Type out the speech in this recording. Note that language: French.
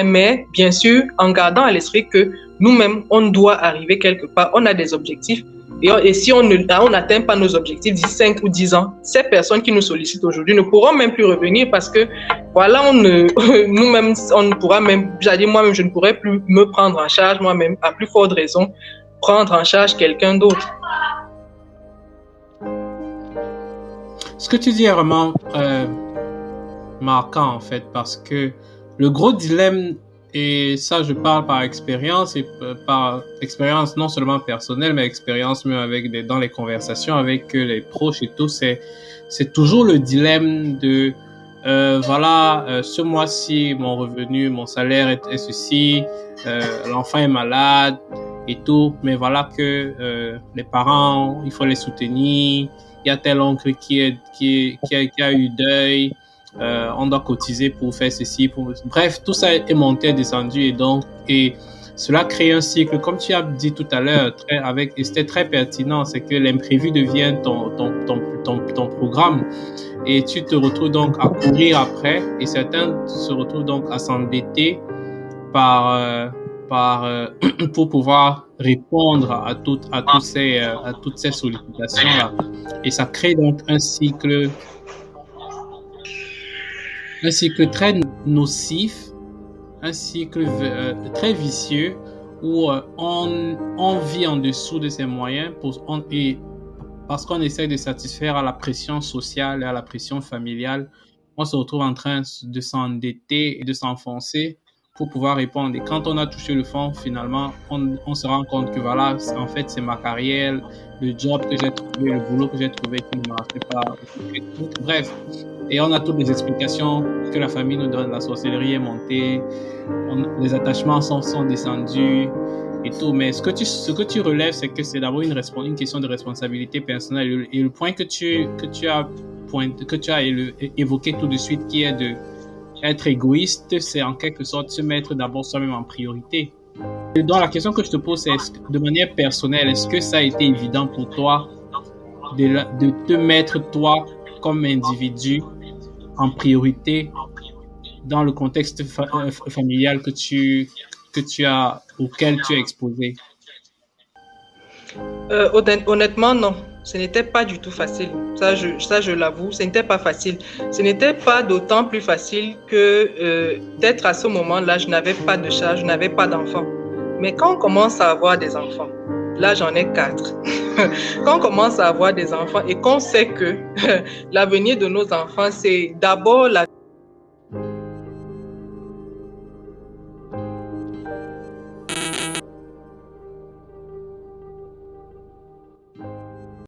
Mais bien sûr, en gardant à l'esprit que nous-mêmes, on doit arriver quelque part, on a des objectifs. Et si on n'atteint pas nos objectifs d'ici 5 ou 10 ans, ces personnes qui nous sollicitent aujourd'hui ne pourront même plus revenir parce que, voilà, nous-mêmes, on ne pourra même, j'allais moi-même, je ne pourrais plus me prendre en charge moi-même, à plus forte raison, prendre en charge quelqu'un d'autre. Ce que tu dis est vraiment marquant, en fait, parce que le gros dilemme, et ça je parle par expérience, et par expérience non seulement personnelle, mais expérience même dans les conversations avec les proches et tout, c'est toujours le dilemme de ce mois-ci, mon revenu, mon salaire est ceci, l'enfant est malade et tout, mais voilà que les parents, il faut les soutenir, il y a tel oncle qui a eu deuil, on doit cotiser pour faire ceci, bref, tout ça est monté, descendu, et cela crée un cycle, comme tu as dit tout à l'heure, et c'était très pertinent, c'est que l'imprévu devient ton programme, et tu te retrouves donc à courir après, et certains se retrouvent donc à s'endetter pour pouvoir répondre à toutes ces sollicitations-là, et ça crée donc un cycle très nocif, un cycle très vicieux où on vit en dessous de ses moyens parce qu'on essaie de satisfaire à la pression sociale et à la pression familiale, on se retrouve en train de s'endetter et de s'enfoncer pour pouvoir répondre. Et quand on a touché le fond, finalement, on se rend compte que voilà, en fait, c'est ma carrière, le job que j'ai trouvé, le boulot que j'ai trouvé qui ne marchait pas. Bref. Et on a toutes les explications que la famille nous donne. La sorcellerie est montée, les attachements sont descendus et tout. Mais ce que tu relèves, c'est que c'est d'abord une question de responsabilité personnelle. Et le point que tu as évoqué tout de suite, qui est de être égoïste, c'est en quelque sorte se mettre d'abord soi-même en priorité. Et donc la question que je te pose, c'est de manière personnelle, est-ce que ça a été évident pour toi de te mettre toi comme individu en priorité dans le contexte familial auquel tu es exposé? Honnêtement, non. Ce n'était pas du tout facile. Ça, je l'avoue, ce n'était pas facile. Ce n'était pas d'autant plus facile que d'être à ce moment-là, je n'avais pas de charge, je n'avais pas d'enfants. Mais quand on commence à avoir des enfants, là j'en ai 4. Quand on commence à avoir des enfants et qu'on sait que l'avenir de nos enfants, c'est d'abord la